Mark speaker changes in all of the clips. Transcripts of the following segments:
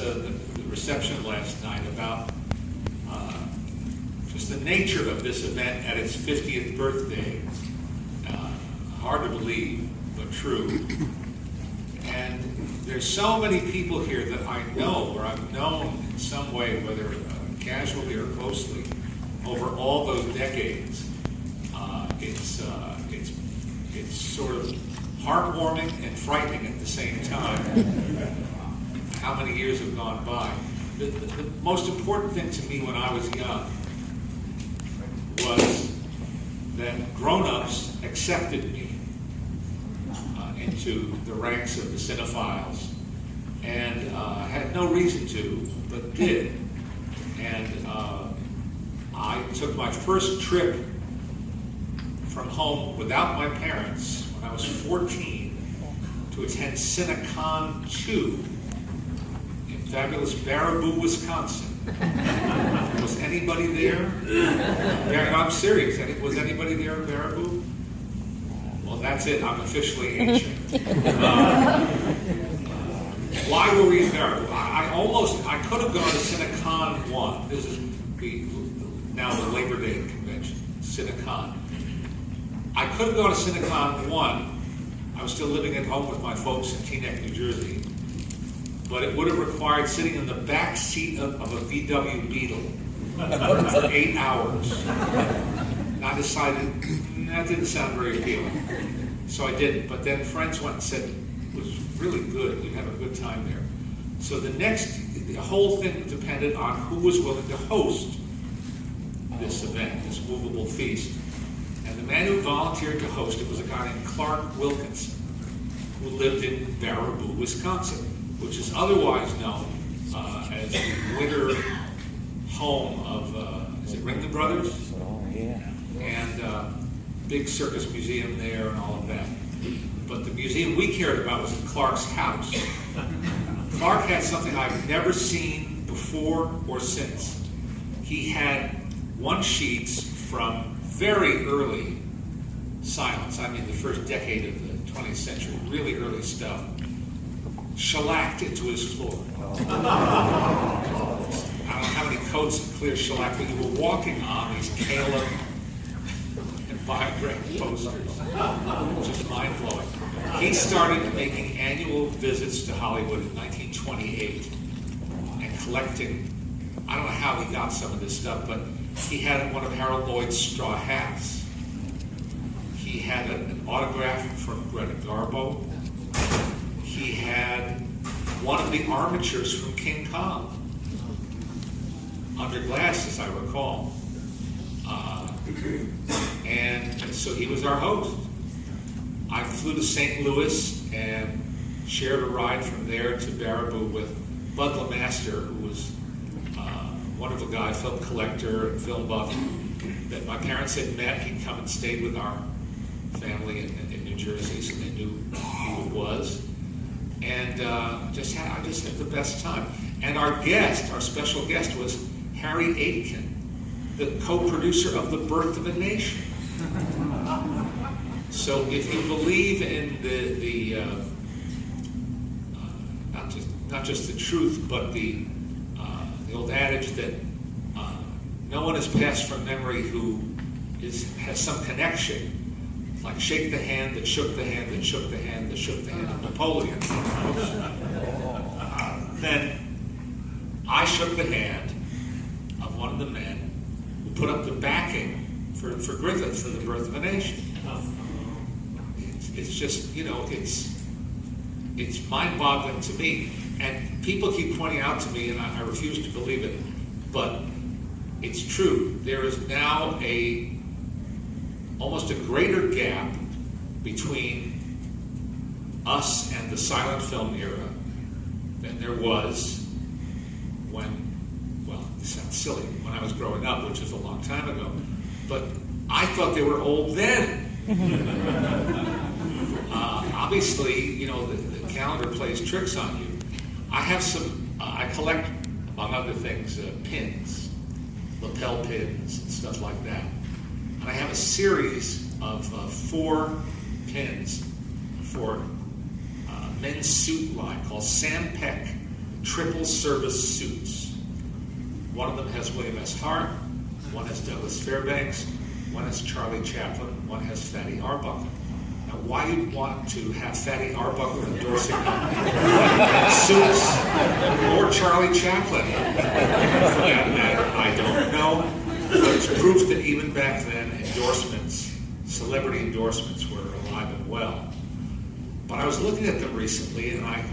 Speaker 1: the reception last night about just the nature of this event at its 50th birthday. Hard to believe, but true. And there's so many people here that I know or I've known in some way, whether casually or closely, over all those decades. It's sort of heartwarming and frightening at the same time. How many years have gone by? The most important thing to me when I was young was that grown-ups accepted me into the ranks of the cinephiles, and had no reason to, but did. And I took my first trip from home without my parents when I was 14 to attend Cinecon 2 in fabulous Baraboo, Wisconsin. Was anybody there? I'm serious. Was anybody there in Baraboo? Well, that's it. I'm officially ancient. Why were we in Baraboo? I could have gone to Cinecon 1. This is now the Labor Day convention, Cinecon. I could have gone to Cinecon 1. I was still living at home with my folks in Teaneck, New Jersey. But it would have required sitting in the back seat of a VW Beetle for 8 hours. And I decided that didn't sound very appealing. So I didn't. But then friends went and said, it was really good. You'd have a good time there. So the whole thing depended on who was willing to host this event, this movable feast. And the man who volunteered to host it was a guy named Clark Wilkinson, who lived in Baraboo, Wisconsin, which is otherwise known as the winter home of, is it Ringling Brothers?
Speaker 2: Oh, yeah.
Speaker 1: And big circus museum there and all of that. But the museum we cared about was in Clark's house. Clark had something I've never seen before or since. He had one-sheets from very early silence, I mean the first decade of the 20th century, really early stuff, shellacked into his floor. I don't know how many coats of clear shellac, but you were walking on these Caleb and Biograph posters. Just mind-blowing. He started making annual visits to Hollywood in 1928 and collecting. I don't know how he got some of this stuff, but he had one of Harold Lloyd's straw hats. He had an autograph from Greta Garbo. He had one of the armatures from King Kong, under glass, as I recall. And so he was our host. I flew to St. Louis and shared a ride from there to Baraboo with Bud LeMaster, who was a wonderful guy, film collector and film buff, that my parents had met. He'd come and stayed with our family in New Jersey, so they knew who it was. And I just had the best time. And our special guest was Harry Aitken, the co-producer of The Birth of a Nation. So if you believe in the not just the truth, but the old adage that no one is passed from memory who has some connection, like shake the hand that shook the hand that shook the hand that shook the hand of Napoleon, then I shook the hand of one of the men who put up the backing for Griffith for The Birth of a Nation. It's just, it's mind-boggling to me. And people keep pointing out to me, and I refuse to believe it, but it's true. There is now almost a greater gap between us and the silent film era than there was when, well, this sounds silly, when I was growing up, which is a long time ago, but I thought they were old then. Obviously, the calendar plays tricks on you. I have I collect, among other things, pins, lapel pins and stuff like that. And I have a series of 4 pins for men's suit line called Sam Peck triple service suits. One of them has William S. Hart, one has Douglas Fairbanks, one has Charlie Chaplin, one has Fatty Arbuckle. Now, why you'd want to have Fatty Arbuckle endorsing suits or Charlie Chaplin, for that matter, I don't know. But it's proof that even back then, endorsements, celebrity endorsements, were alive and well. But I was looking at them recently, and I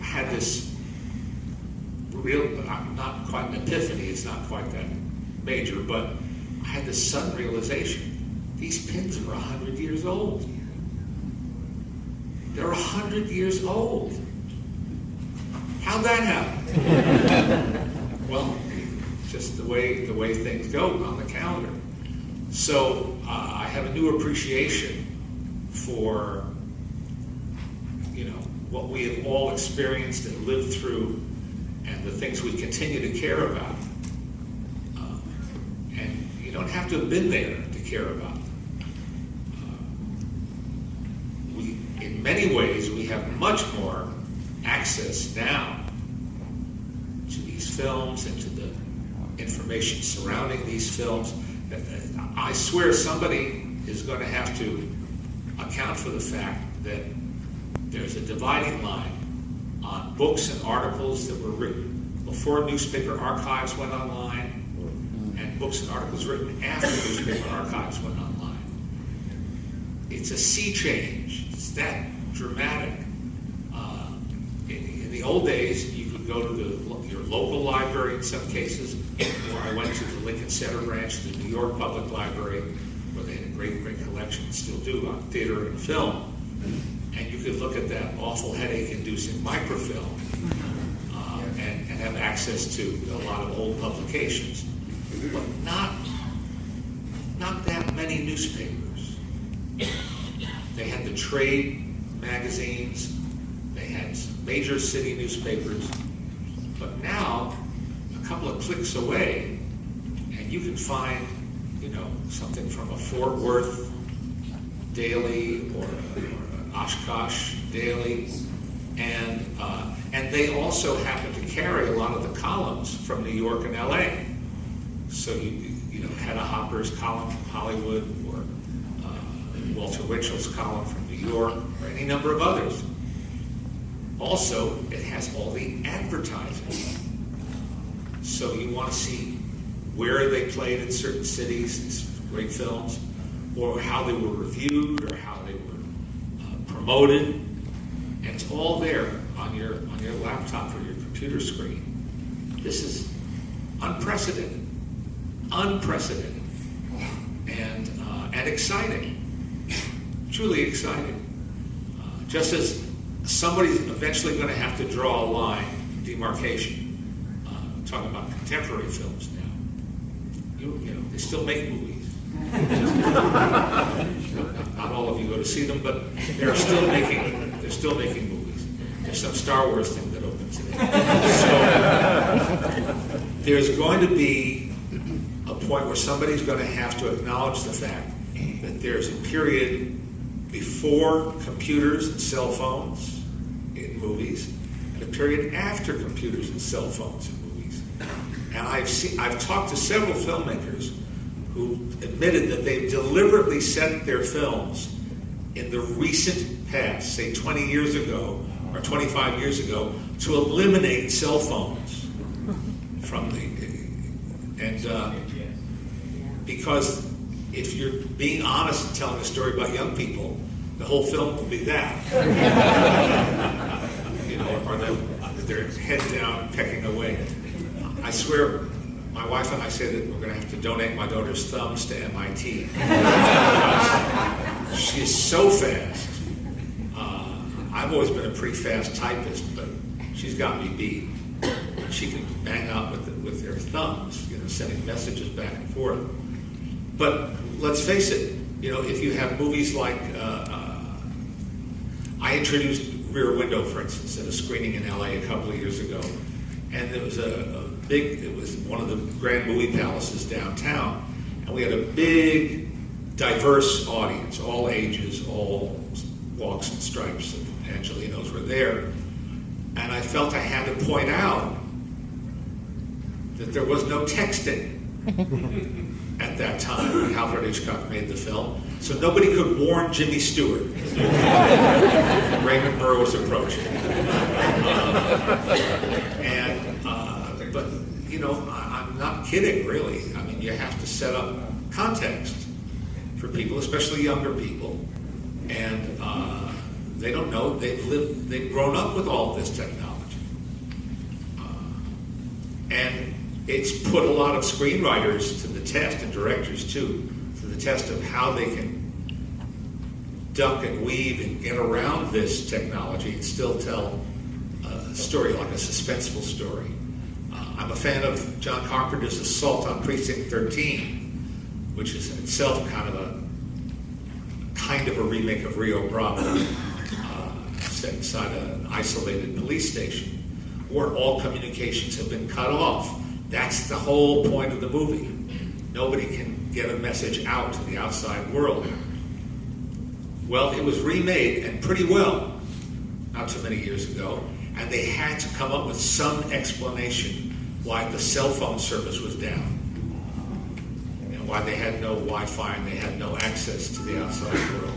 Speaker 1: had this real, not quite an epiphany, it's not quite that major, but I had this sudden realization. These pins are 100 years old. They're 100 years old. How'd that happen? Well, just the way things go on the calendar. So I have a new appreciation for, what we have all experienced and lived through, and the things we continue to care about. And you don't have to have been there to care about them. In many ways, we have much more access now to these films and to the information surrounding these films. I swear somebody is going to have to account for the fact that there's a dividing line on books and articles that were written before newspaper archives went online and books and articles written after newspaper archives went online. It's a sea change. It's that dramatic. In the old days, you could go to your local library in some cases, or I went to the Lincoln Center branch of the New York Public Library, where they had a great collection, and still do, on theater and film. And you could look at that awful headache-inducing microfilm and have access to a lot of old publications. But not that many newspapers. They had the trade magazines, they had some major city newspapers, but now, a couple of clicks away, and you can find, something from a Fort Worth daily or Oshkosh daily, and they also happen to carry a lot of the columns from New York and LA. So you Hedda Hopper's column from Hollywood, or Walter Winchell's column from New York, or any number of others. Also, it has all the advertising. So you want to see where they played in certain cities, these great films, or how they were reviewed, or how they were promoted, and it's all there on your laptop or your computer screen. This is unprecedented, and exciting, truly exciting. Just as somebody's eventually going to have to draw a line, demarcation. Talking about contemporary films now. They still make movies. Not all of you go to see them, but they're still making movies. There's some Star Wars thing that opens today. So there's going to be a point where somebody's going to have to acknowledge the fact that there's a period before computers and cell phones in movies, and a period after computers and cell phones in movies. And I've talked to several filmmakers who admitted that they've deliberately set their films in the recent past, say 20 years ago or 25 years ago, to eliminate cell phones from because if you're being honest and telling a story about young people, the whole film will be that. Or their head down, pecking away. I swear, my wife and I say that we're going to have to donate my daughter's thumbs to MIT. She is so fast. I've always been a pretty fast typist, but she's got me beat. She can bang out with her thumbs, sending messages back and forth. But let's face it, if you have movies like, I introduced Rear Window, for instance, at a screening in LA a couple of years ago, and there was it was one of the grand movie palaces downtown, and we had a big, diverse audience, all ages, all walks and stripes of Angelinos were there. And I felt I had to point out that there was no texting at that time when Alfred Hitchcock made the film. So nobody could warn Jimmy Stewart that Raymond Burr was approaching. But, you know, I'm not kidding, really. I mean, you have to set up context for people, especially younger people. And they don't know, they've grown up with all of this technology. And it's put a lot of screenwriters to the test, and directors too, to the test of how they can duck and weave and get around this technology and still tell a story like a suspenseful story. I'm a fan of John Carpenter's Assault on Precinct 13, which is in itself kind of a remake of Rio Bravo, set inside an isolated police station where all communications have been cut off. That's the whole point of the movie. Nobody can get a message out to the outside world. Well, it was remade, and pretty well, not too many years ago, and they had to come up with some explanation why the cell phone service was down, and why they had no Wi-Fi and they had no access to the outside world.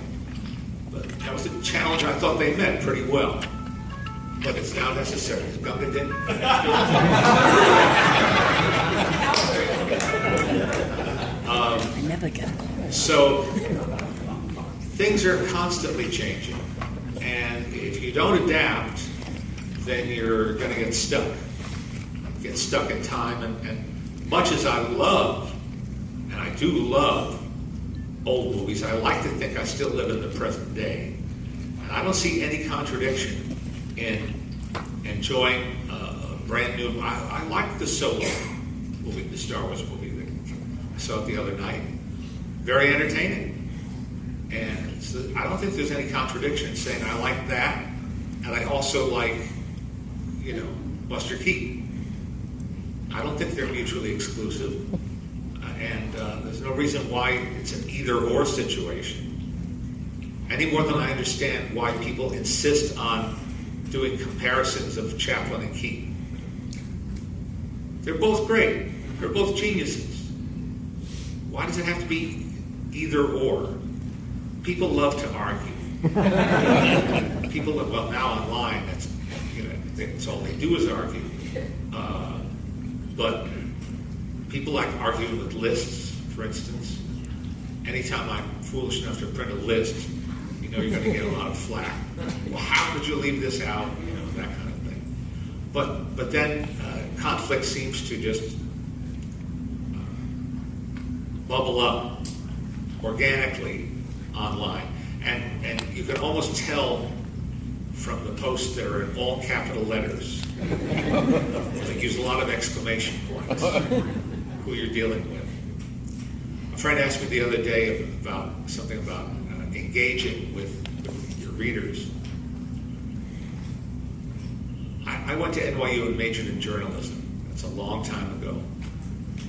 Speaker 1: But that was a challenge I thought they met pretty well. But it's now necessary. Is Gunga in?
Speaker 2: I never get it.
Speaker 1: So things are constantly changing, and if you don't adapt, then you're going to get stuck in time. And much as I love, and I do love old movies, I like to think I still live in the present day, and I don't see any contradiction in enjoying a brand new. I like the Solo movie, the Star Wars movie that I saw it the other night. Very entertaining, and so I don't think there's any contradiction in saying I like that, and I also like, you know, Buster Keaton. I don't think they're mutually exclusive, and there's no reason why it's an either-or situation. Any more than I understand why people insist on doing comparisons of Chaplin and Keaton. They're both great. They're both geniuses. Why does it have to be either or? People love to argue. People, well, now online, that's, you know, that's all they do is argue. But people like arguing with lists, for instance. Anytime I'm foolish enough to print a list, you know you're going to get a lot of flack. Well, how could you leave this out? You know, that kind of thing. But then conflict seems to just bubble up organically online. And you can almost tell from the posts that are in all capital letters, they use a lot of exclamation points, who you're dealing with. A friend asked me the other day about something about engaging with your readers. I went to NYU and majored in journalism. That's a long time ago.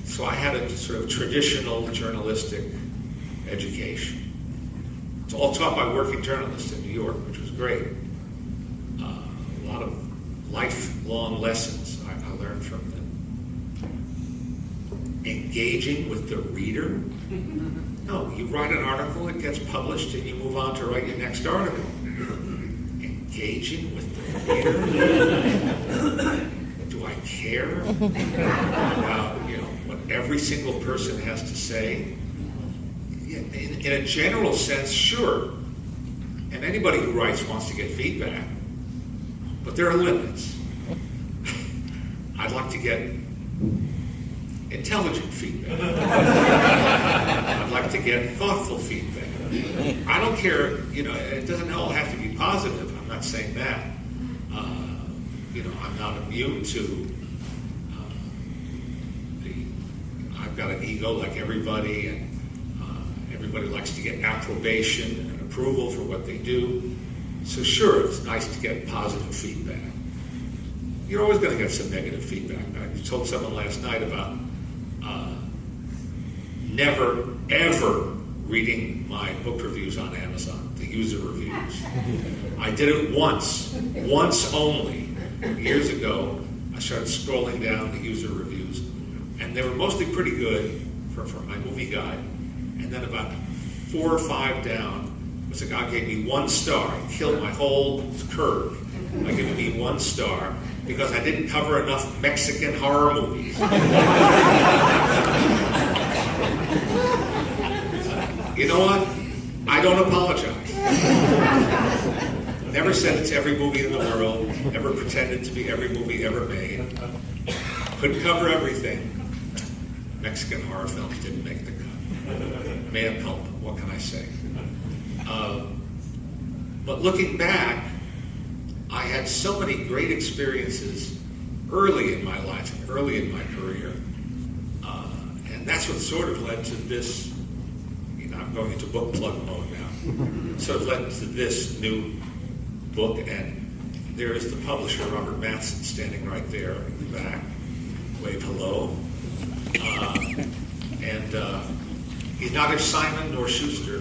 Speaker 1: So I had a sort of traditional journalistic education. It's all taught by working journalists in New York, which was great. A lot of lifelong lessons I learned from them. Engaging with the reader? No, you write an article, it gets published, and you move on to write your next article. Engaging with the reader? Do I care about, you know, what every single person has to say? In a general sense, sure. And anybody who writes wants to get feedback. But there are limits. I'd like to get intelligent feedback. I'd like to get thoughtful feedback. I don't care, you know, it doesn't all have to be positive. I'm not saying that. You know, I'm not immune to I've got an ego like everybody, and everybody likes to get approbation and approval for what they do. So sure, it's nice to get positive feedback. You're always going to get some negative feedback. I told someone last night about never, ever reading my book reviews on Amazon, the user reviews. I did it once only, years ago, I started scrolling down the user reviews, and they were mostly pretty good for my movie guide. And then about 4 or 5 down was a guy who gave me 1 star. He killed my whole curve by giving me 1 star because I didn't cover enough Mexican horror movies. You know what? I don't apologize. Never said it's every movie in the world, never pretended to be every movie ever made. Couldn't cover everything. Mexican horror films didn't make the cut. Mea culpa, what can I say? But looking back, I had so many great experiences early in my life, and early in my career. And that's what sort of led to this, I'm going into book plug mode now. Sort of led to this new book, and there is the publisher, Robert Matson, standing right there in the back. Wave hello. He's neither Simon nor Schuster,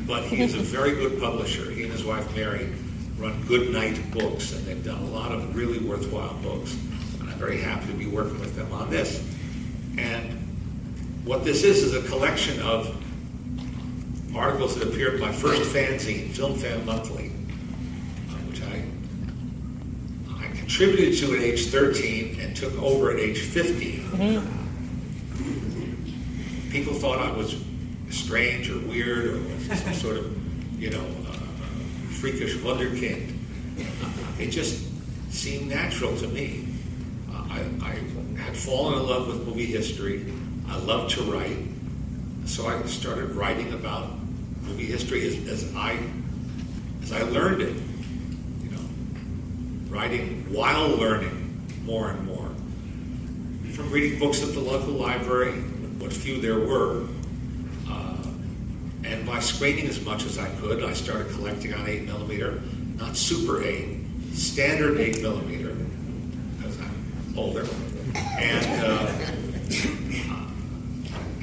Speaker 1: but he is a very good publisher. He and his wife Mary run Good Night Books, and they've done a lot of really worthwhile books. And I'm very happy to be working with them on this. And what this is a collection of articles that appeared in my first fanzine, Film Fan Monthly, which I contributed to at age 13 and took over at age 15. People thought I was strange or weird or some sort of, freakish wunderkind. It just seemed natural to me. I had fallen in love with movie history. I loved to write. So I started writing about movie history as I learned it. Writing while learning more and more. From reading books at the local library, what few there were, and by screening as much as I could, I started collecting on 8mm, not Super 8, standard 8mm, because I'm older, and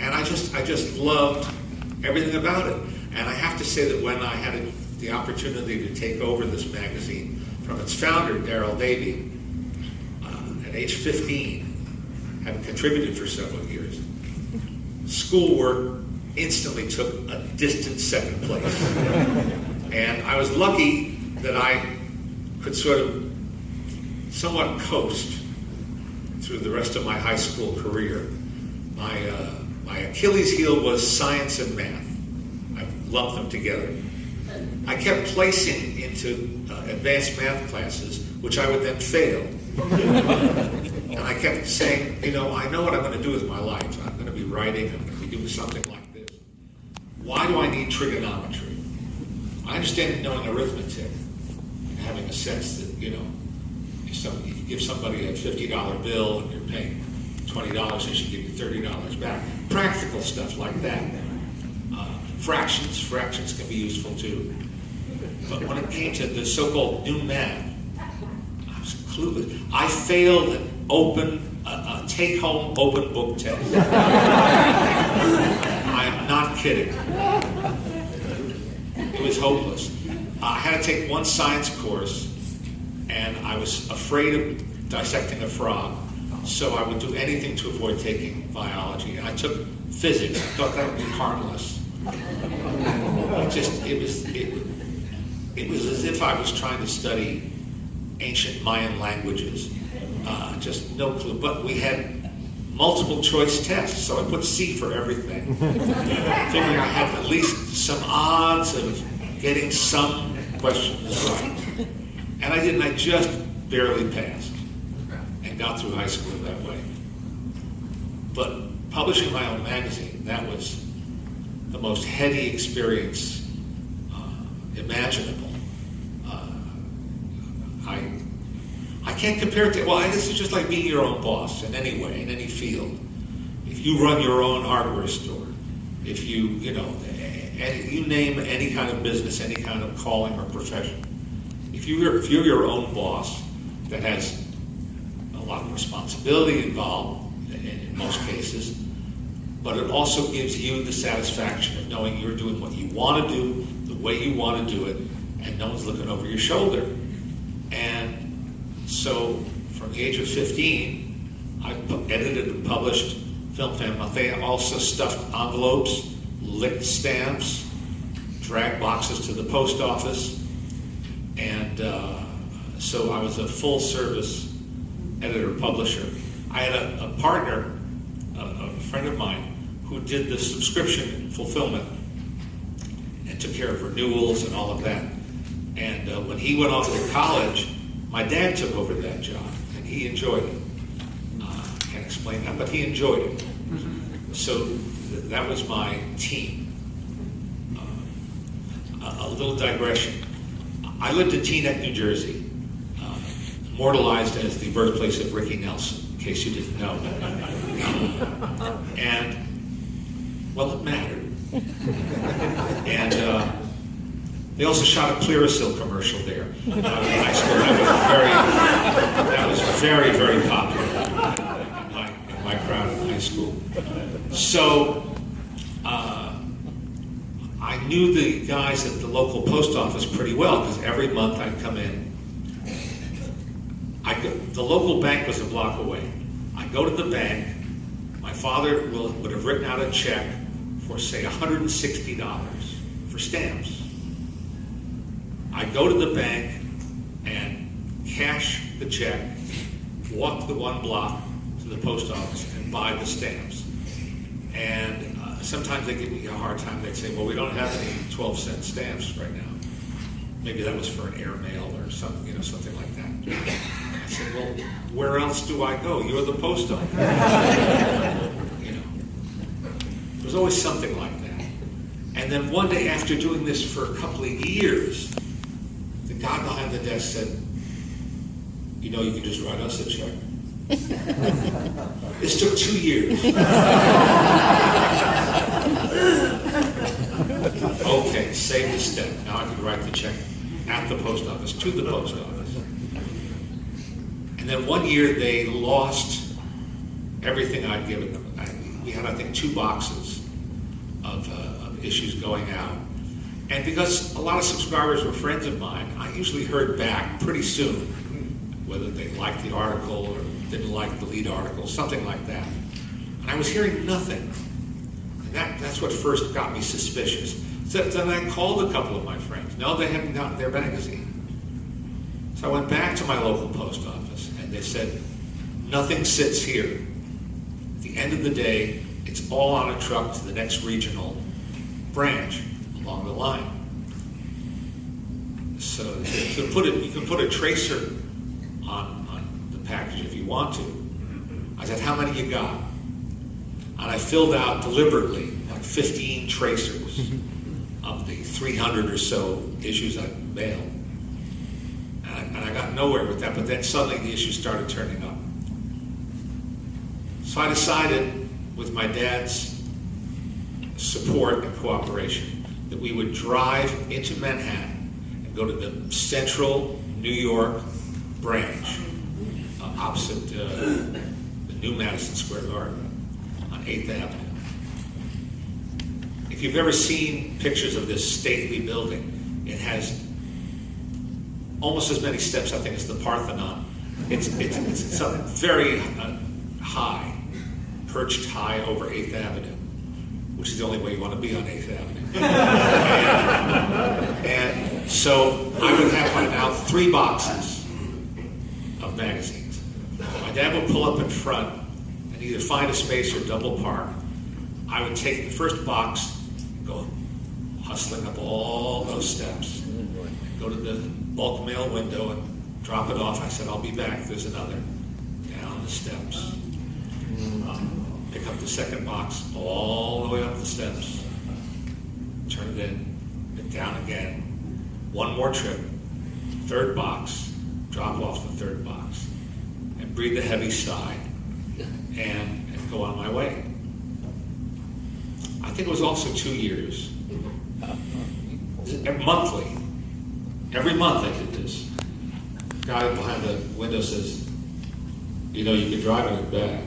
Speaker 1: I just loved everything about it. And I have to say that when I had the opportunity to take over this magazine from its founder, Darrell Davy, at age 15, having contributed for several years, schoolwork instantly took a distant second place. And I was lucky that I could sort of somewhat coast through the rest of my high school career. My Achilles heel was science and math. I lumped them together. I kept placing into advanced math classes, which I would then fail. And I kept saying, I know what I'm going to do with my life. I'm going to be writing, I'm going to be doing something like this. Why do I need trigonometry? I understand knowing arithmetic and having a sense that, if you give somebody a $50 bill and you're paying $20, they should give you $30 back. Practical stuff like that. Fractions can be useful too. But when it came to the so-called new math, I was clueless. I failed an a take-home open book test. I am not kidding. It was hopeless. I had to take one science course, and I was afraid of dissecting a frog, so I would do anything to avoid taking biology. And I took physics. I thought that would be harmless. It was as if I was trying to study ancient Mayan languages. Just no clue. But we had multiple choice tests, so I put C for everything. Figuring I had at least some odds of getting some questions right. And I didn't. I just barely passed and got through high school that way. But publishing my own magazine, that was the most heady experience imaginable. I can't compare it to, this is just like being your own boss in any way, in any field. If you run your own hardware store, if you name any kind of business, any kind of calling or profession, if you're your own boss, that has a lot of responsibility involved in most cases, but it also gives you the satisfaction of knowing you're doing what you want to do, the way you want to do it, and no one's looking over your shoulder. And So from the age of 15, I edited and published Film Fam. They also stuffed envelopes, licked stamps, dragged boxes to the post office, and so I was a full-service editor-publisher. I had a partner, a friend of mine, who did the subscription fulfillment and took care of renewals and all of that. And when he went off to college, my dad took over that job, and he enjoyed it. Can't explain that, but he enjoyed it. So that was my team. A little digression. I lived in Teaneck, New Jersey, immortalized as the birthplace of Ricky Nelson, in case you didn't know. And, well, it mattered. And they also shot a Clearasil commercial there. In high school, that was very, very popular in my crowd in high school. So, I knew the guys at the local post office pretty well, because every month I'd come in. The local bank was a block away. I'd go to the bank. My father would have written out a check for, say, $160 for stamps. I'd go to the bank and cash the check, walk the one block to the post office, and buy the stamps. And sometimes they give me a hard time. They'd say, well, we don't have any 12-cent stamps right now. Maybe that was for an airmail or something, something like that. I said, well, where else do I go? You're the post office. There's always something like that. And then one day, after doing this for a couple of years, the guy behind the desk said, you can just write us a check. This took 2 years. Okay, save the step. Now I can write the check at the post office, to the post office. And then one year they lost everything I'd given them. We had, I think, 2 boxes of issues going out. And because a lot of subscribers were friends of mine, I usually heard back pretty soon whether they liked the article or didn't like the lead article, something like that. And I was hearing nothing. And that's what first got me suspicious. So then I called a couple of my friends. No, they hadn't gotten their magazine. So I went back to my local post office, and they said, nothing sits here. At the end of the day, it's all on a truck to the next regional branch along the line. So you can put a tracer on the package if you want to. I said, how many you got? And I filled out deliberately like 15 tracers of the 300 or so issues I mailed. And I got nowhere with that, but then suddenly the issues started turning up. So I decided, with my dad's support and cooperation, that we would drive into Manhattan and go to the central New York branch opposite the new Madison Square Garden on 8th Avenue. If you've ever seen pictures of this stately building, it has almost as many steps, I think, as the Parthenon. It's very high, perched high over 8th Avenue, which is the only way you want to be on 8th Avenue. and so I would have by now 3 boxes of magazines. My dad would pull up in front and either find a space or double park. I would take the first box and go hustling up all those steps, and go to the bulk mail window and drop it off. I said, I'll be back. There's another. Down the steps. Pick up the second box all the way up the steps. Turn it in. Get down again. One more trip. Third box. Drop off the third box. And breathe a heavy sigh. And go on my way. I think it was also 2 years. Monthly. Every month I did this. The guy behind the window says, you can drive it back.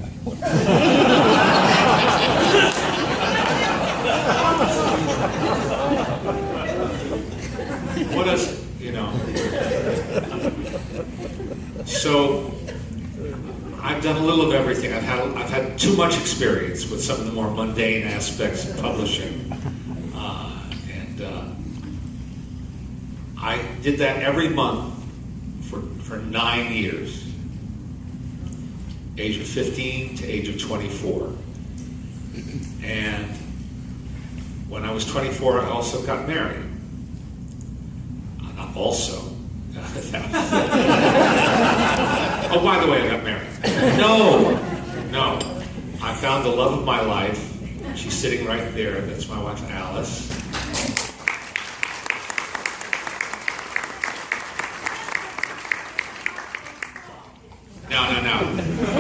Speaker 1: What else? you know. So I've done a little of everything. I've had too much experience with some of the more mundane aspects of publishing. I did that every month for 9 years, age of 15 to age of 24. And when I was 24, I also got married. Not also. Oh, by the way, I got married. No. I found the love of my life. She's sitting right there. That's my wife, Alice. No.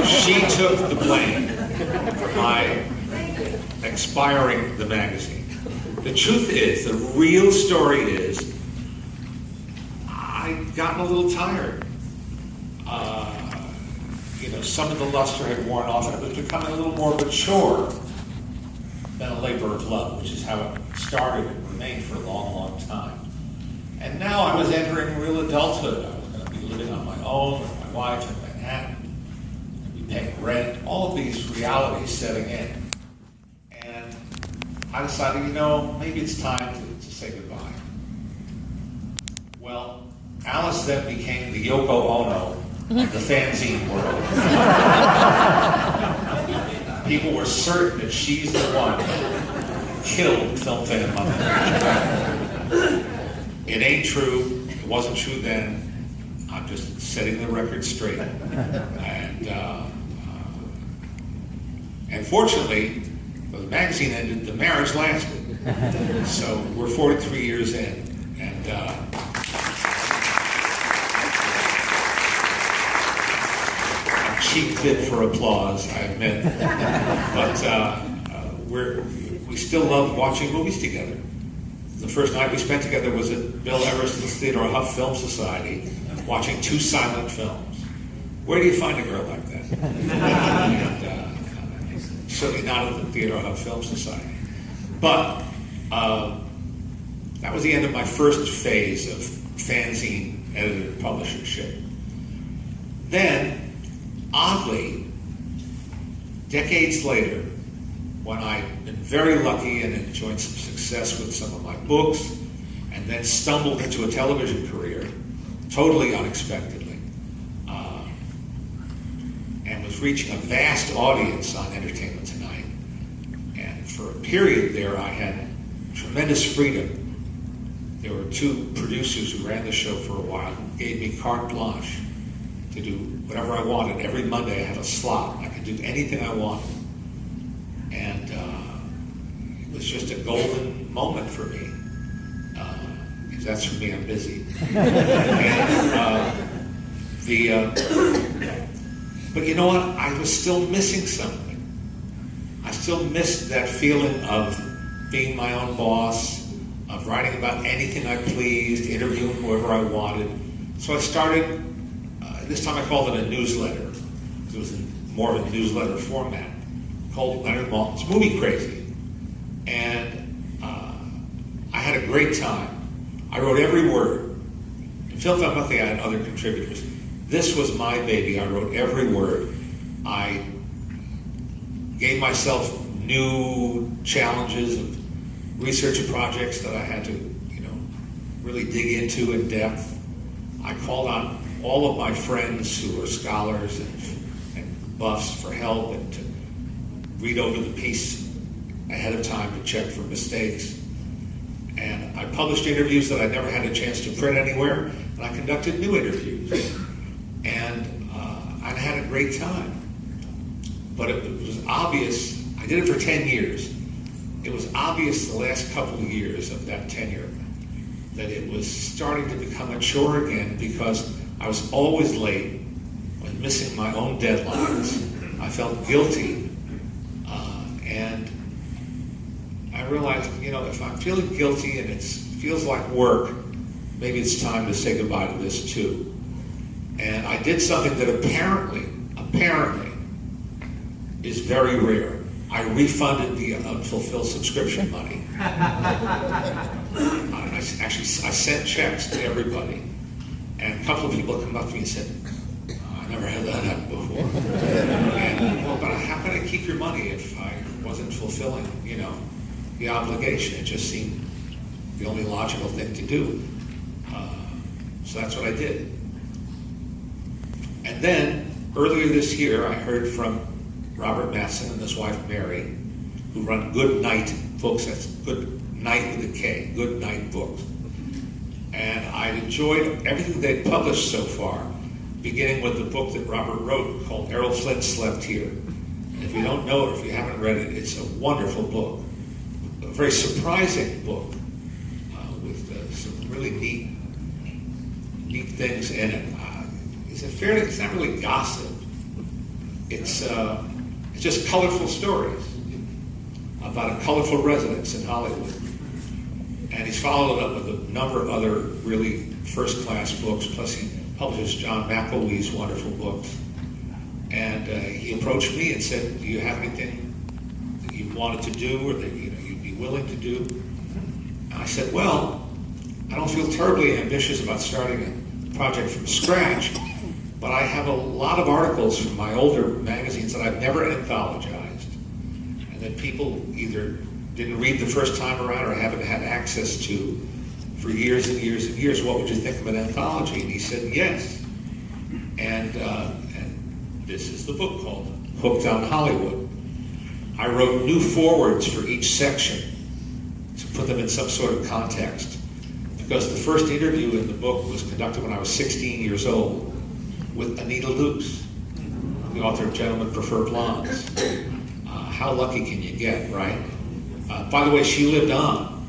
Speaker 1: She took the blame for my expiring the magazine. The truth is, the real story is, I'd gotten a little tired. Some of the luster had worn off, and it was becoming a little more mature than a labor of love, which is how it started and remained for a long, long time. And now I was entering real adulthood. I was going to be living on my own with my wife in Manhattan, be paying rent, all of these realities setting in. And I decided, maybe it's time to say goodbye. Well, Alice then became the Yoko Ono of the fanzine world. People were certain that she's the one who killed Film Fan Monthly. It ain't true. It wasn't true then. I'm just setting the record straight. And fortunately, when the magazine ended, the marriage lasted. So we're 43 years in, and a cheap bit for applause, I admit. But we still love watching movies together. The first night we spent together was at Bill Everest's Theodore Huff Film Society, watching 2 silent films. Where do you find a girl like that? Certainly not at the Theodore Huff Film Society. But that was the end of my first phase of fanzine editor-publishership. Then, oddly, decades later, when I'd been very lucky and enjoyed some success with some of my books, and then stumbled into a television career, totally unexpectedly, and was reaching a vast audience on Entertainment Tonight. And for a period there, I had tremendous freedom. There were 2 producers who ran the show for a while who gave me carte blanche to do whatever I wanted. Every Monday I had a slot. I could do anything I wanted. And it was just a golden moment for me. Because that's for me, I'm busy. But you know what? I was still missing something. I still missed that feeling of being my own boss, of writing about anything I pleased, interviewing whoever I wanted. So I started, this time I called it a newsletter. It was more of a newsletter format, called Leonard Maltin's Movie Crazy. And I had a great time. I wrote every word. In Film Fan Monthly, I had other contributors. This was my baby. I wrote every word. I gave myself new challenges of research projects that I had to, really dig into in depth. I called on all of my friends who were scholars and buffs for help and to read over the piece ahead of time to check for mistakes. And I published interviews that I never had a chance to print anywhere, and I conducted new interviews. And I had a great time. But it was obvious, I did it for 10 years. It was obvious the last couple of years of that tenure that it was starting to become mature again because I was always late, I was missing my own deadlines. I felt guilty. And I realized, if I'm feeling guilty and it feels like work, maybe it's time to say goodbye to this too. And I did something that apparently is very rare. I refunded the unfulfilled subscription money. I sent checks to everybody, and a couple of people come up to me and said, I never had that happen before. And, well, but how can I keep your money if I wasn't fulfilling, the obligation? It just seemed the only logical thing to do. So that's what I did. And then, earlier this year, I heard from Robert Matson and his wife Mary, who run Good Night Books. That's Good Night with a K, Good Night Books. And I enjoyed everything they'd published so far, beginning with the book that Robert wrote called Errol Flynn Slept Here. And if you don't know it, if you haven't read it, it's a wonderful book. A very surprising book with some really neat things in it. It's not really gossip. It's just colorful stories about a colorful residence in Hollywood. And he's followed it up with a number of other really first-class books, plus he publishes John McElwee's wonderful books. And he approached me and said, do you have anything that you wanted to do or that you'd be willing to do? And I said, well, I don't feel terribly ambitious about starting a project from scratch, but I have a lot of articles from my older magazines that I've never anthologized, and that people either didn't read the first time around or haven't had access to for years and years and years. What would you think of an anthology? And he said, yes. And this is the book called Hooked on Hollywood. I wrote new forwards for each section to put them in some sort of context, because the first interview in the book was conducted when I was 16 years old with Anita Luce, the author of Gentlemen Prefer Blondes. How lucky can you get, right? By the way, she lived on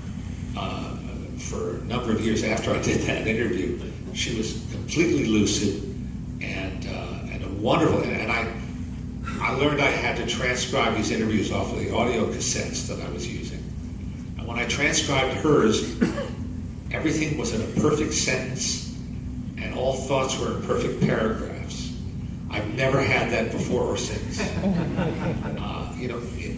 Speaker 1: for a number of years after I did that interview. She was completely lucid and a wonderful, and I learned I had to transcribe these interviews off of the audio cassettes that I was using. And when I transcribed hers, everything was in a perfect sentence, and all thoughts were in perfect paragraphs. I've never had that before or since.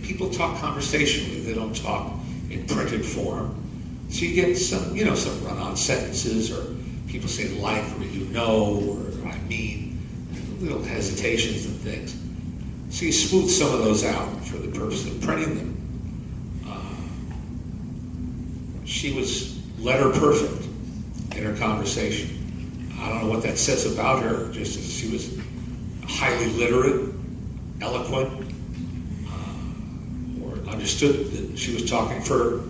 Speaker 1: People talk conversationally; they don't talk in printed form. So you get some run-on sentences, or people say like, or or I mean, little hesitations and things. So you smooth some of those out for the purpose of printing them. She was letter perfect in her conversation. I don't know what that says about her, just as she was highly literate, eloquent, or understood that she was talking for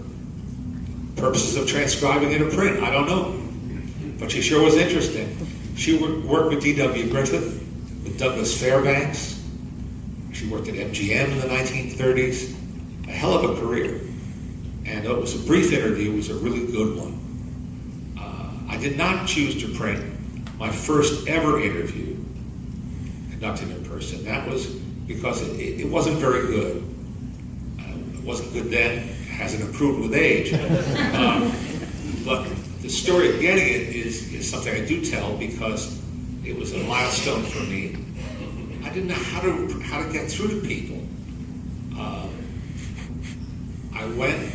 Speaker 1: purposes of transcribing in a print. I don't know. But she sure was interesting. She worked with D.W. Griffith, with Douglas Fairbanks. She worked at MGM in the 1930s. A hell of a career. And it was a brief interview. It was a really good one. I did not choose to print my first ever interview conducted in person. That was because it wasn't very good. It wasn't good then. It hasn't improved with age. But the story of getting it is something I do tell because it was a milestone for me. I didn't know how to get through to people. I went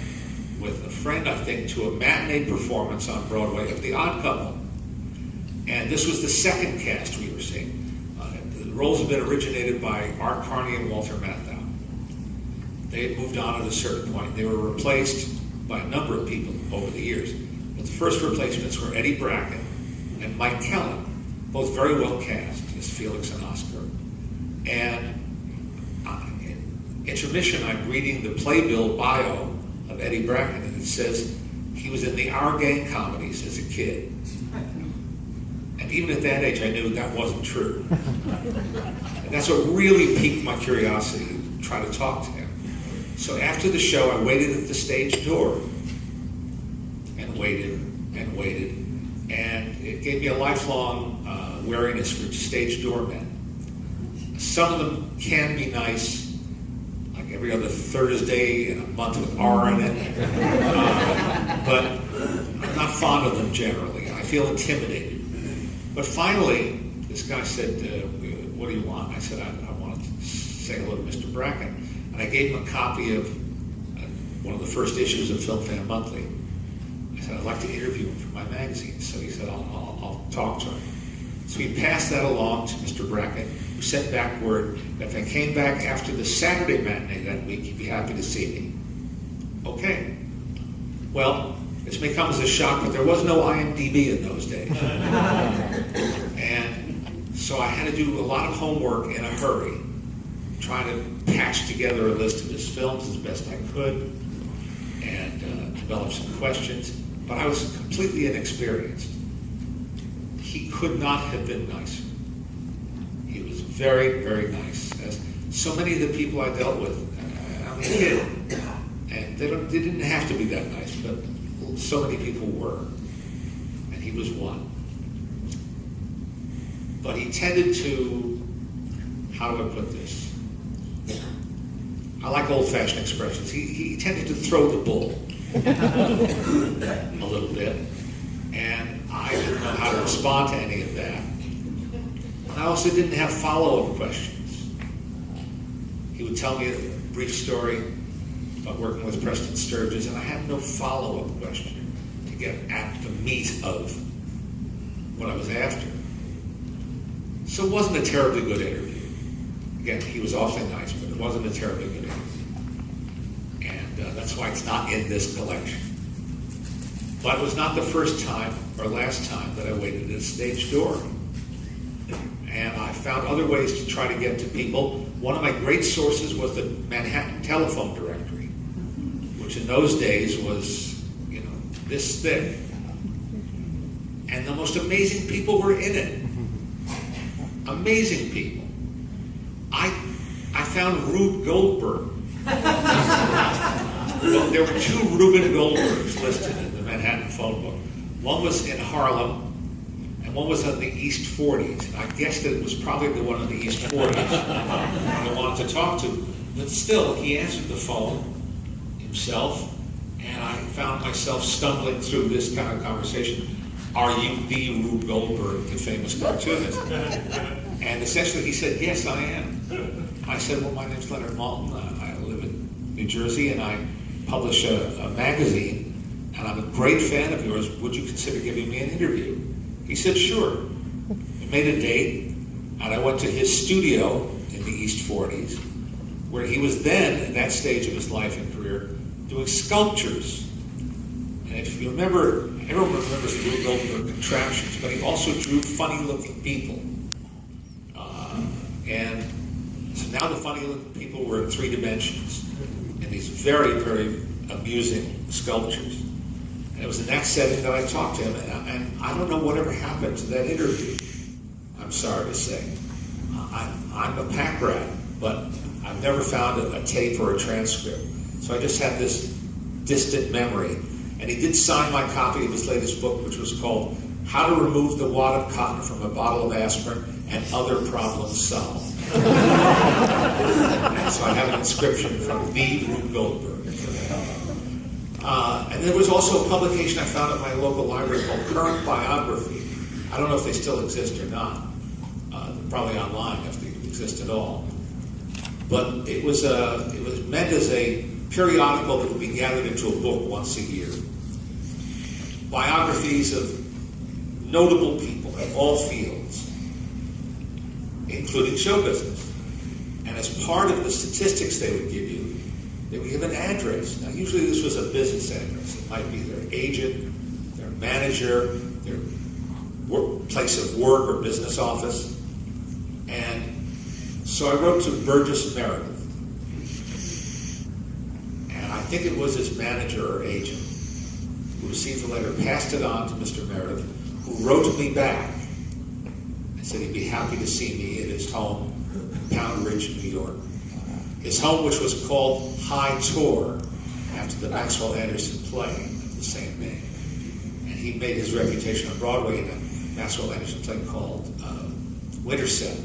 Speaker 1: with a friend, I think, to a matinee performance on Broadway of The Odd Couple. And this was the second cast we were seeing. The roles had been originated by Art Carney and Walter Matthau. They had moved on at a certain point. They were replaced by a number of people over the years. But the first replacements were Eddie Bracken and Mike Kellin, both very well cast as Felix and Oscar. And in intermission, I'm reading the playbill bio of Eddie Bracken, and it says he was in the Our Gang comedies as a kid. And even at that age, I knew that wasn't true. And that's what really piqued my curiosity, to try to talk to him. So after the show, I waited at the stage door and waited and waited. And it gave me a lifelong wariness for stage doormen. Some of them can be nice, like every other Thursday in a month with R in it. But I'm not fond of them generally. I feel intimidated. But finally, this guy said, what do you want? I said, I want to say hello to Mr. Bracken. and I gave him a copy of one of the first issues of Film Fan Monthly. I said, I'd like to interview him for my magazine. So he said, I'll talk to him. So he passed that along to Mr. Brackett, who sent back word that if I came back after the Saturday matinee that week, he'd be happy to see me. Okay. Well, this may come as a shock, but there was no IMDb in those days. And so I had to do a lot of homework in a hurry, trying to patch together a list of his films as best I could, and develop some questions. But I was completely inexperienced. He could not have been nicer. He was very, very nice. As so many of the people I dealt with, I'm a kid, and they didn't have to be that nice, but so many people were, and he was one. But he tended to, how do I put this? I like old-fashioned expressions. He tended to throw the bull a little bit, and I didn't know how to respond to any of that. I also didn't have follow-up questions. He would tell me a brief story about working with Preston Sturges, and I had no follow-up question to get at the meat of what I was after. So it wasn't a terribly good interview. Again, he was awfully nice, but it wasn't a terribly good interview. And that's why it's not in this collection. But it was not the first time or last time that I waited at a stage door. And I found other ways to try to get to people. One of my great sources was the Manhattan telephone directory, which in those days was, this thick. And the most amazing people were in it. Amazing people. I found Rube Goldberg. Well, there were two Reuben Goldbergs listed in the Manhattan phone book. One was in Harlem, and one was on the East 40s. And I guessed that it was probably the one on the East 40s I wanted to talk to. But still, he answered the phone himself, and I found myself stumbling through this kind of conversation. Are you the Rube Goldberg, the famous cartoonist? And essentially he said, yes, I am. I said, well, my name's Leonard Maltin. I live in New Jersey, and I publish a magazine, and I'm a great fan of yours. Would you consider giving me an interview? He said, sure. We made a date, and I went to his studio in the East 40s, where he was then, at that stage of his life and career, doing sculptures. And if you remember, everyone remembers the Rube Goldberg contraptions, but he also drew funny-looking people. And so now the funny-looking people were in 3 dimensions, in these very, very amusing sculptures. And it was in that setting that I talked to him, and I don't know whatever happened to that interview, I'm sorry to say. I'm a pack rat, but I've never found a tape or a transcript. So I just have this distant memory. And he did sign my copy of his latest book, which was called How to Remove the Wad of Cotton from a Bottle of Aspirin and Other Problems Solved. And so I have an inscription from the Rube Goldberg. And there was also a publication I found at my local library called Current Biography. I don't know if they still exist or not. They're probably online if they exist at all. But it was meant as a periodical that would be gathered into a book once a year. Biographies of notable people in all fields, including show business. And as part of the statistics they would give you, they would give an address. Now, usually this was a business address. It might be their agent, their manager, their place of work or business office. And so I wrote to Burgess Meredith. And I think it was his manager or agent who received the letter, passed it on to Mr. Meredith, who wrote me back and said he'd be happy to see me at his home in Pound Ridge, New York. His home, which was called High Tor, after the Maxwell Anderson play of the same name. And he made his reputation on Broadway in a Maxwell Anderson play called Winterset.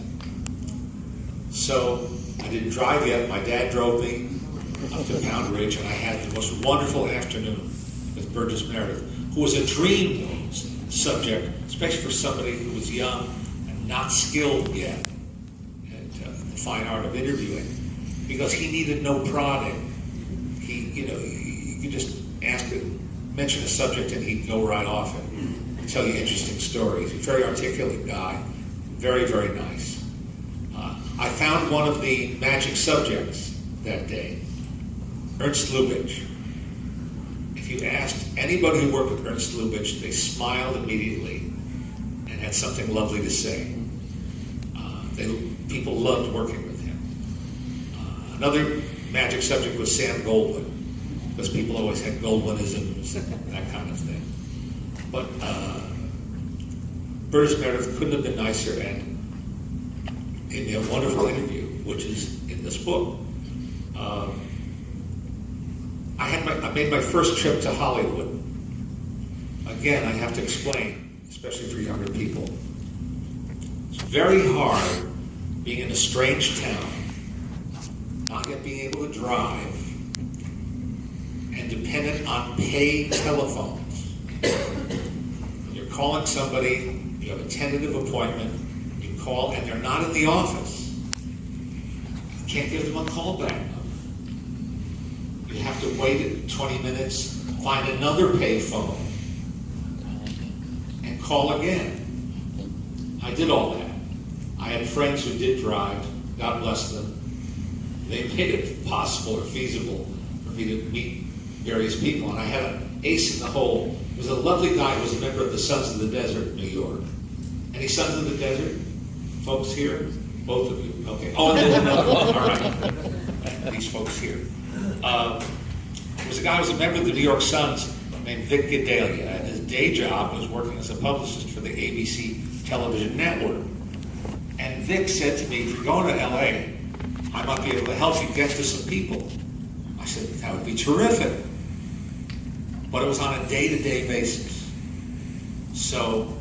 Speaker 1: So I didn't drive yet. My dad drove me up to Pound Ridge, and I had the most wonderful afternoon with Burgess Meredith, who was a dream subject, especially for somebody who was young and not skilled yet at the fine art of interviewing. because he needed no prodding. You could just ask him, mention a subject, and he'd go right off and tell you interesting stories. He's a very articulate guy, very, very nice. I found one of the magic subjects that day, Ernst Lubitsch. If you asked anybody who worked with Ernst Lubitsch, they smiled immediately and had something lovely to say. People loved working with him. Another magic subject was Sam Goldwyn, because people always had Goldwynisms and that kind of thing. But Burgess Meredith couldn't have been nicer, and in a wonderful interview, which is in this book. I made my first trip to Hollywood. Again, I have to explain, especially for younger people. It's very hard being in a strange town, not yet being able to drive, and dependent on paid telephones. When you're calling somebody, you have a tentative appointment, you call, and they're not in the office. You can't give them a callback number. You have to wait 20 minutes, find another payphone, and call again. I did all that. I had friends who did drive, God bless them. They made it possible or feasible for me to meet various people, and I had an ace in the hole. There was a lovely guy who was a member of the Sons of the Desert in New York. Any Sons of the Desert? Folks here? Both of you. Okay. Oh, and then another one. All right. These folks here. There was a guy who was a member of the New York Suns named Vic Gedalia, and his day job was working as a publicist for the ABC television network. And Vic said to me, if you're going to LA, I might be able to help you get to some people. I said, that would be terrific. But it was on a day-to-day basis. So,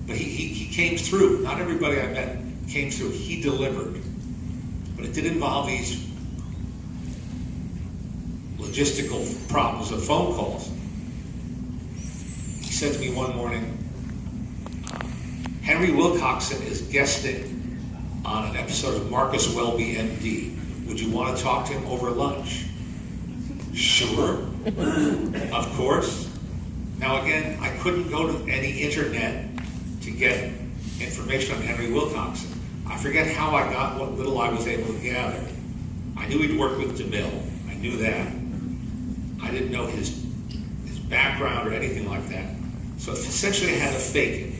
Speaker 1: but he came through. Not everybody I met came through. He delivered. But it did involve these logistical problems of phone calls. He said to me one morning, Henry Wilcoxon is guesting on an episode of Marcus Welby, MD. Would you want to talk to him over lunch? Sure. Of course. Now again, I couldn't go to any internet to get information on Henry Wilcoxon. I forget how I got what little I was able to gather. I knew he'd worked with DeMille. I knew that. I didn't know his background or anything like that. So essentially I had to fake it.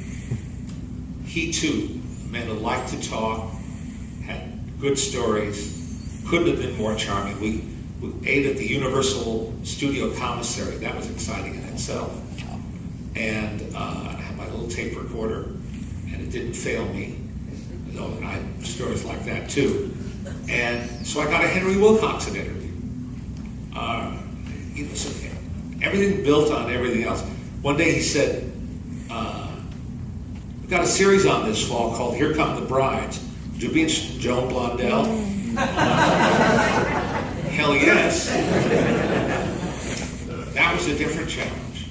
Speaker 1: He too, a man who liked to talk, had good stories, couldn't have been more charming. We ate at the Universal Studio Commissary. That was exciting in itself. And I had my little tape recorder, and it didn't fail me. I had stories like that too. And so I got a Henry Wilcoxon interview. So everything built on everything else. One day he said, we've got a series on this fall called Here Come the Brides. Would you be interested in Joan Blondell? Hell yes. That was a different challenge.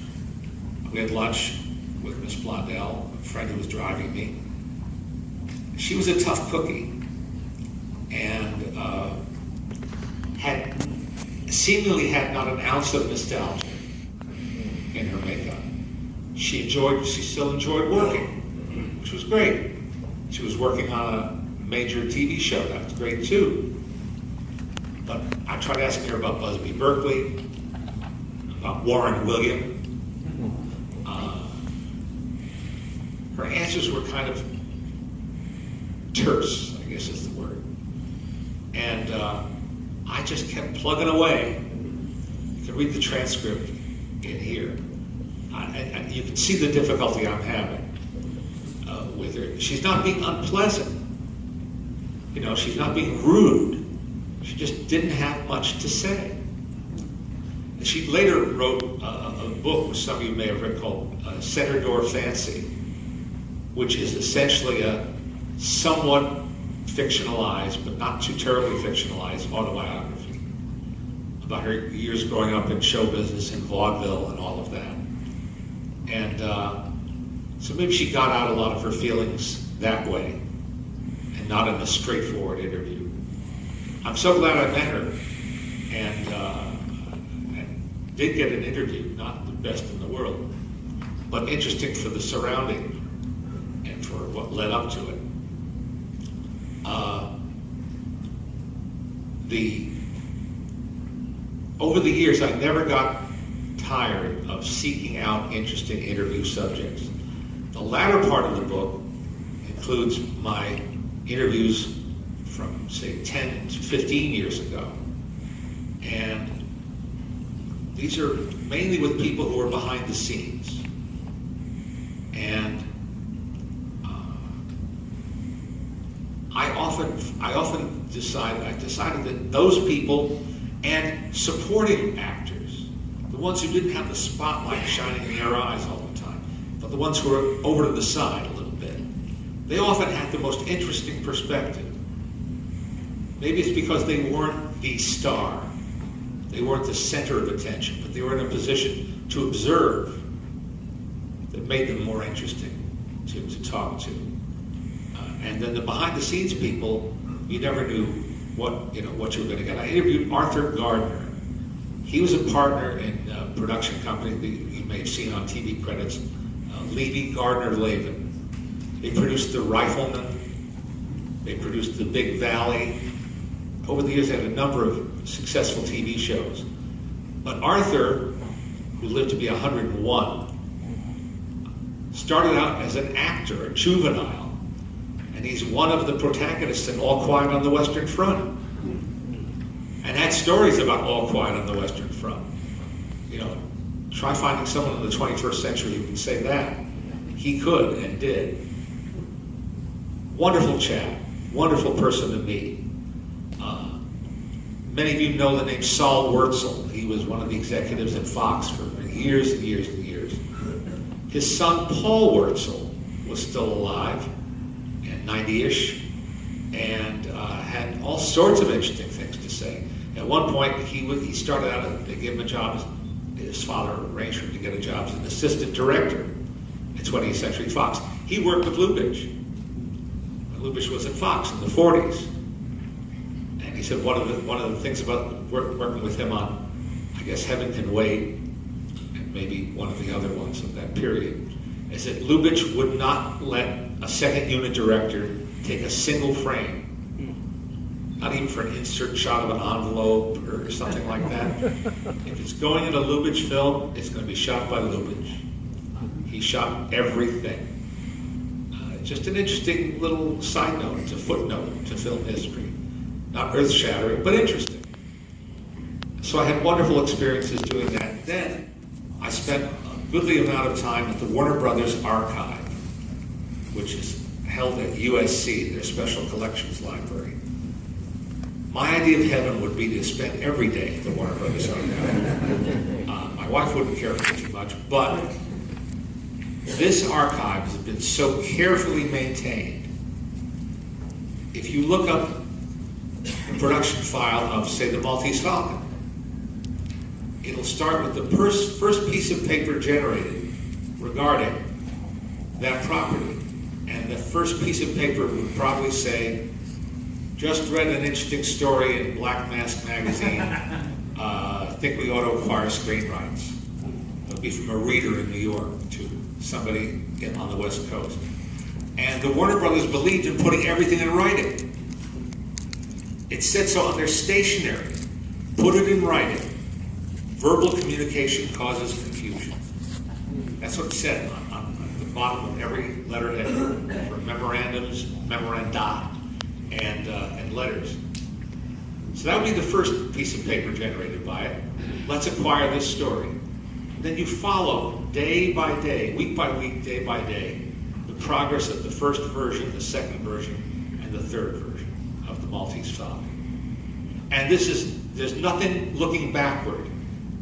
Speaker 1: We had lunch with Miss Blondell, a friend who was driving me. She was a tough cookie and seemingly had not an ounce of nostalgia in her makeup. She still enjoyed working, which was great. She was working on a major TV show, that was great too. But I tried asking her about Busby Berkeley, about Warren William. Her answers were kind of terse, I guess is the word. And I just kept plugging away. You can read the transcript in here. And you can see the difficulty I'm having with her. She's not being unpleasant. She's not being rude. She just didn't have much to say. And she later wrote a book, which some of you may have read, called Center Door Fancy, which is essentially a somewhat fictionalized, but not too terribly fictionalized, autobiography about her years growing up in show business and vaudeville and all of that. And so maybe she got out a lot of her feelings that way and not in a straightforward interview. I'm so glad I met her, and did get an interview, not the best in the world, but interesting for the surrounding and for what led up to it. Over the years, I never got tired of seeking out interesting interview subjects. The latter part of the book includes my interviews from, say, 10 to 15 years ago. And these are mainly with people who are behind the scenes. And I decided that those people and supporting actors, the ones who didn't have the spotlight shining in their eyes all the time, but the ones who were over to the side a little bit, they often had the most interesting perspective. Maybe it's because they weren't the star, they weren't the center of attention, but they were in a position to observe that made them more interesting to talk to. And then the behind-the-scenes people, you never knew what you were going to get. I interviewed Arthur Gardner. He was a partner in a production company that you may have seen on TV credits, Levy Gardner Lavin. They produced The Rifleman. They produced The Big Valley. Over the years, they had a number of successful TV shows. But Arthur, who lived to be 101, started out as an actor, a juvenile. And he's one of the protagonists in All Quiet on the Western Front. And had stories about All Quiet on the Western Front. Try finding someone in the 21st century who can say that. He could and did. Wonderful chap, wonderful person to meet. Many of you know the name Saul Wurtzel. He was one of the executives at Fox for years and years and years. His son Paul Wurtzel was still alive, at 90-ish, and had all sorts of interesting things to say. At one point, he started out, they gave him a job, his father arranged for him to get a job as an assistant director at 20th Century Fox. He worked with Lubitsch. Lubitsch was at Fox in the 40s. And he said one of the things about working with him on, I guess, Heaven Can Wait, and maybe one of the other ones of that period, is that Lubitsch would not let a second unit director take a single frame, not even for an insert shot of an envelope or something like that. If it's going in a Lubitsch film, it's going to be shot by Lubitsch. He shot everything. Just an interesting little side note, it's a footnote to film history. Not earth-shattering, but interesting. So I had wonderful experiences doing that. Then I spent a goodly amount of time at the Warner Brothers Archive, which is held at USC, their Special Collections Library. My idea of heaven would be to spend every day at the Warner Brothers Archive. My wife wouldn't care for it too much, but this archive has been so carefully maintained. If you look up the production file of, say, the Maltese Falcon, it'll start with the first piece of paper generated regarding that property. And the first piece of paper would probably say, just read an interesting story in Black Mask magazine, think we ought to acquire screen rights. It'll be from a reader in New York to somebody on the West Coast. And the Warner Brothers believed in putting everything in writing. It said so on their stationery. Put it in writing. Verbal communication causes confusion. That's what it said on the bottom of every letterhead for memorandums, memoranda, and letters. So that would be the first piece of paper generated by it. Let's acquire this story. Then you follow day by day, week by week, day by day, the progress of the first version, the second version, and the third version of the Maltese Falcon. And there's nothing looking backward.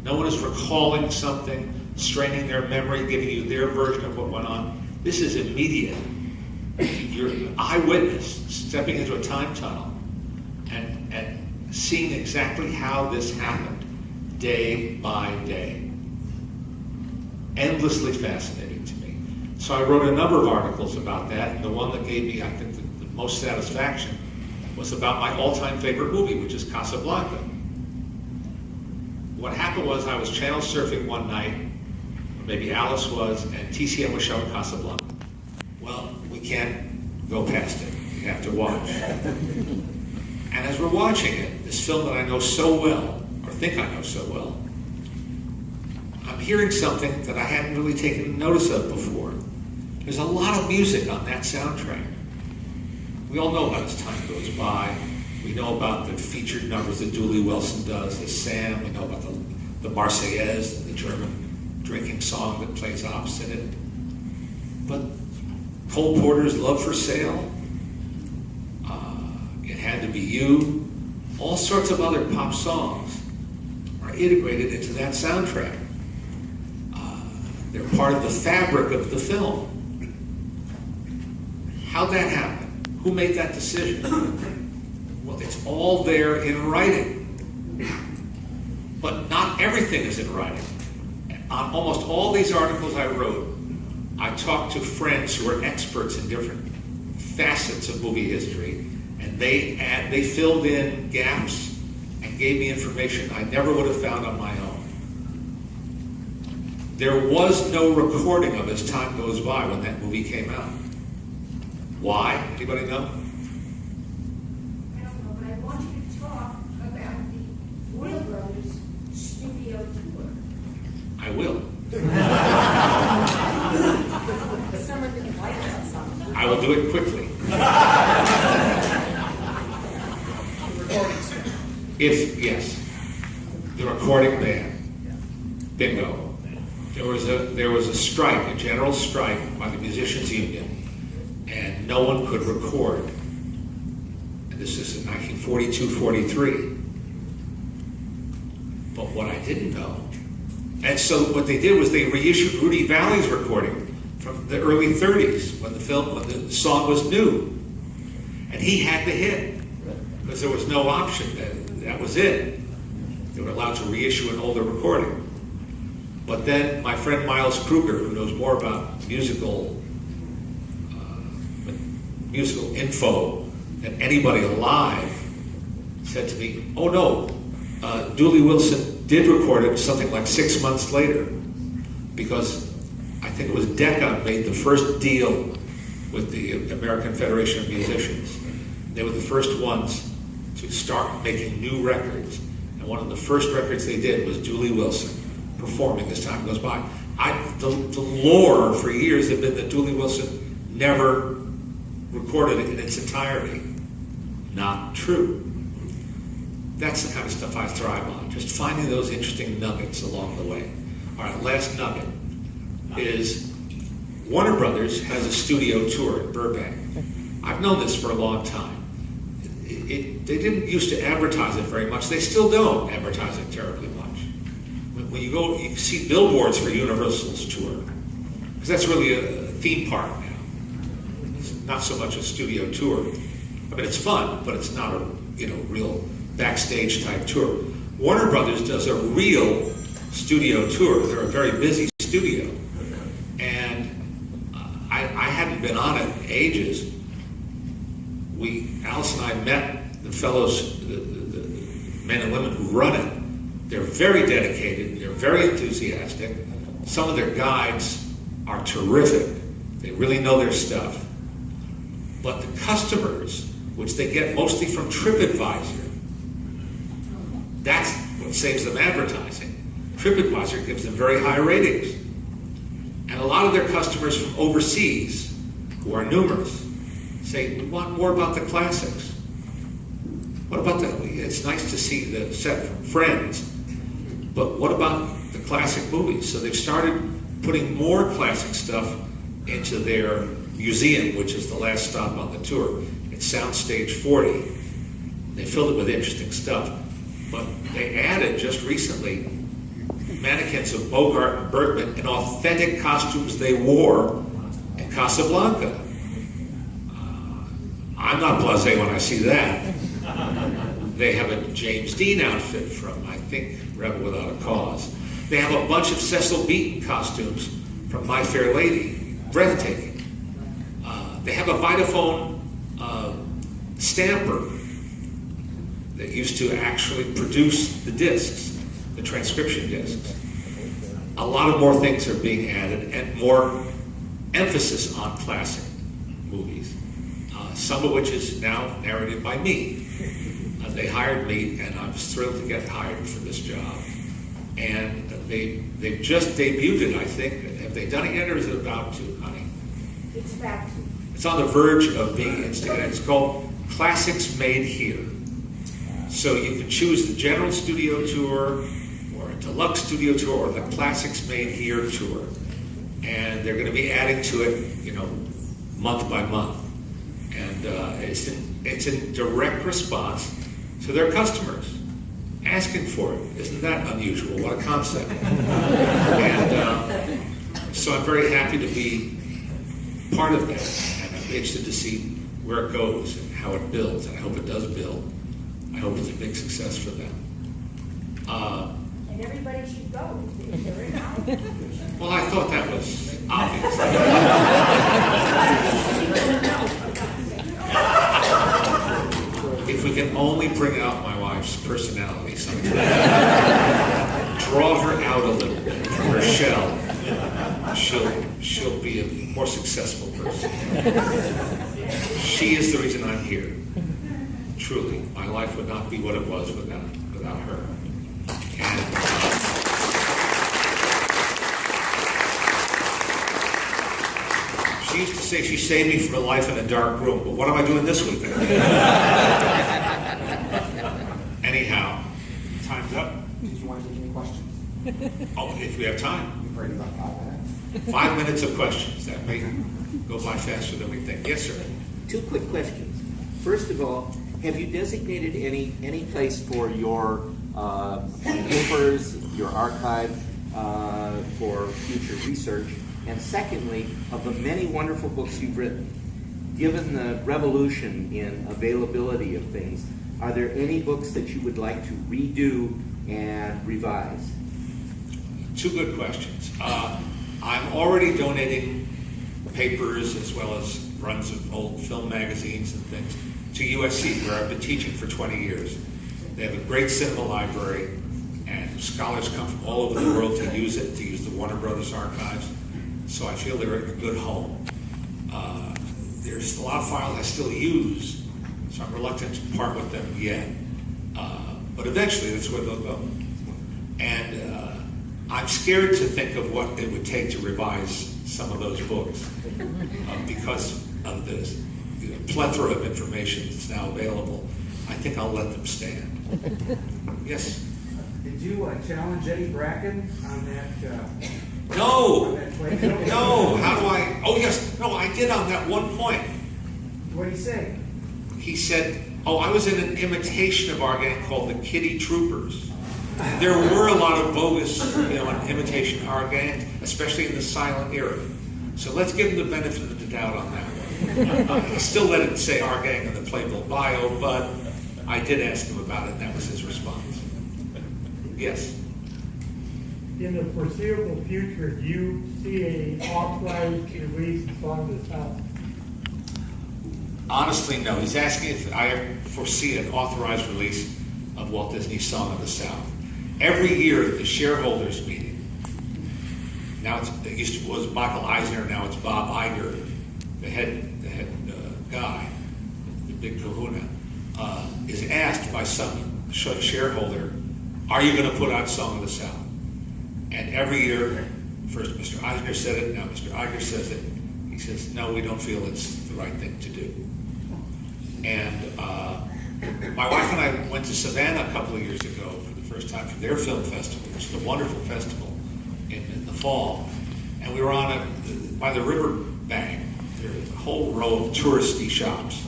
Speaker 1: No one is recalling something, straining their memory, giving you their version of what went on. This is immediate. You're an eyewitness stepping into a time tunnel and seeing exactly how this happened day by day. Endlessly fascinating to me. So I wrote a number of articles about that, and the one that gave me, I think, the most satisfaction was about my all-time favorite movie, which is Casablanca. What happened was I was channel surfing one night, or maybe Alice was, and TCM was showing Casablanca. Well, we can't go past it. We have to watch. And as we're watching it, this film that I know so well, or think I know so well, I'm hearing something that I hadn't really taken notice of before. There's a lot of music on that soundtrack. We all know about As Time Goes By. We know about the featured numbers that Dooley Wilson does, the Sam. We know about the Marseillaise, the German drinking song that plays opposite it. But Cole Porter's Love for Sale, It Had to Be You, all sorts of other pop songs are integrated into that soundtrack. They're part of the fabric of the film. How'd that happen? Who made that decision? Well, it's all there in writing. But not everything is in writing. On almost all these articles I wrote, I talked to friends who are experts in different facets of movie history, and they filled in gaps and gave me information I never would have found on my own. There was no recording of As Time Goes By when that movie came out. Why? Anybody know?
Speaker 3: I don't know, but I want you to talk about the Warner Brothers studio tour.
Speaker 1: I will.
Speaker 3: Someone didn't like that song.
Speaker 1: I will do it quickly. Yes, the recording band. Bingo. There was a strike, a general strike by the musicians union, and no one could record. And this is in 1942-43. But what I didn't know, and so what they did was they reissued Rudy Vallee's recording from the early 30s when the song was new, and he had the hit because there was no option. That was it. They were allowed to reissue an older recording. But then my friend Miles Kruger, who knows more about musical info than anybody alive, said to me, "Oh no, Dooley Wilson did record it something like 6 months later, because I think it was Decca made the first deal with the American Federation of Musicians. They were the first ones to start making new records, and one of the first records they did was Dooley Wilson performing As Time Goes By." The lore for years had been that Dooley Wilson never recorded it in its entirety. Not true. That's the kind of stuff I thrive on, just finding those interesting nuggets along the way. All right, last nugget is Warner Brothers has a studio tour in Burbank. I've known this for a long time. They didn't used to advertise it very much. They still don't advertise it terribly much. When you go, you see billboards for Universal's tour, because that's really a theme park now. It's not so much a studio tour. I mean, it's fun, but it's not a real backstage type tour. Warner Brothers does a real studio tour. They're a very busy studio, and I hadn't been on it in ages. Alice and I met the fellows, the men and women who run it. They're very dedicated, they're very enthusiastic. Some of their guides are terrific. They really know their stuff. But the customers, which they get mostly from TripAdvisor, that's what saves them advertising. TripAdvisor gives them very high ratings. And a lot of their customers from overseas, who are numerous, say, "We want more about the classics." What about it's nice to see the set from Friends, but what about the classic movies? So they've started putting more classic stuff into their museum, which is the last stop on the tour. It's Soundstage 40. They filled it with interesting stuff. But they added just recently mannequins of Bogart and Bergman in authentic costumes they wore in Casablanca. I'm not blasé when I see that. They have a James Dean outfit from, I think, Rebel Without a Cause. They have a bunch of Cecil Beaton costumes from My Fair Lady. Breathtaking. They have a Vitaphone stamper that used to actually produce the discs, the transcription discs. A lot of more things are being added and more emphasis on classic movies, some of which is now narrated by me. They hired me, and I was thrilled to get hired for this job. And they've just debuted it, I think. Have they done it yet, or is it about to, honey?
Speaker 3: It's back to.
Speaker 1: It's on the verge of being instigated. It's called Classics Made Here. So you can choose the General Studio Tour, or a Deluxe Studio Tour, or the Classics Made Here Tour. And they're going to be adding to it, month by month. And it's in direct response to their customers asking for it. Isn't that unusual? What a concept. And so I'm very happy to be part of that. And I'm interested to see where it goes and how it builds. And I hope it does build. I hope it's a big success for them.
Speaker 3: And everybody should go if they're in out.
Speaker 1: Well, I thought that was obvious. If we can only bring out my wife's personality sometime, draw her out a little bit from her shell, she'll be a more successful person. She is the reason I'm here. Truly, my life would not be what it was without her. And she used to say she saved me from a life in a dark room, but what am I doing this weekend? Anyhow, time's up.
Speaker 4: Did you want to take any questions?
Speaker 1: Oh, if we have time.
Speaker 4: We've already about 5 minutes.
Speaker 1: 5 minutes of questions. That may go by faster than we think. Yes, sir.
Speaker 2: 2 quick questions. First of all, have you designated any place for your papers, your archive, for future research? And secondly, of the many wonderful books you've written, given the revolution in availability of things, are there any books that you would like to redo and revise?
Speaker 1: 2 good questions. I'm already donating papers as well as runs of old film magazines and things to USC, where I've been teaching for 20 years. They have a great cinema library, and scholars come from all over the world to use it, to use the Warner Brothers archives. So I feel they're in a good home. There's a lot of files I still use, so I'm reluctant to part with them yet. But eventually, that's where they'll go. And I'm scared to think of what it would take to revise some of those books because of the plethora of information that's now available. I think I'll let them stand. Yes?
Speaker 4: Did you challenge Eddie Bracken on that?
Speaker 1: No!
Speaker 4: On that play?
Speaker 1: No! How do I? Oh, yes. No, I did on that one point.
Speaker 4: What did he say?
Speaker 1: He said, oh, I was in an imitation of our gang called the Kitty Troopers. There were a lot of bogus, imitation of our gang, especially in the silent era. So let's give him the benefit of the doubt on that one. I still let it say our gang in the Playbill bio, but I did ask him about it, and that was his response. Yes?
Speaker 5: In the foreseeable future, do you see a authorized release of Song of the South?
Speaker 1: Honestly, no. He's asking if I foresee an authorized release of Walt Disney's Song of the South. Every year at the shareholders meeting, now it was Michael Eisner, now it's Bob Iger, the head guy, the big kahuna, is asked by some shareholder, are you going to put out Song of the South? And every year, first Mr. Eisner said it, now Mr. Iger says it. He says, no, we don't feel it's the right thing to do. And my wife and I went to Savannah a couple of years ago for the first time for their film festival, which is a wonderful festival in the fall. And we were by the river bank. There's a whole row of touristy shops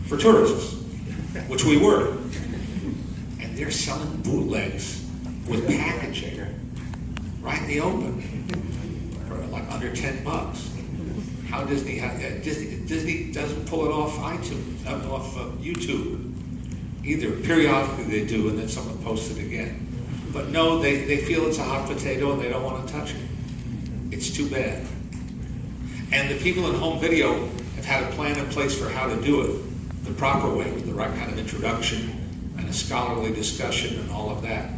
Speaker 1: for tourists, which we were. And they're selling bootlegs with packaging right in the open for like under $10. How Disney doesn't pull it off iTunes, off YouTube. Either periodically they do, and then someone posts it again. But no, they feel it's a hot potato and they don't want to touch it. It's too bad. And the people in home video have had a plan in place for how to do it the proper way, with the right kind of introduction and and a scholarly discussion and all of that,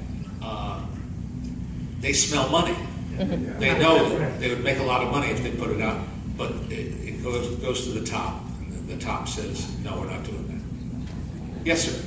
Speaker 1: they smell money. They know that they would make a lot of money if they put it out, but it goes to the top, and the top says, no, we're not doing that. Yes, sir.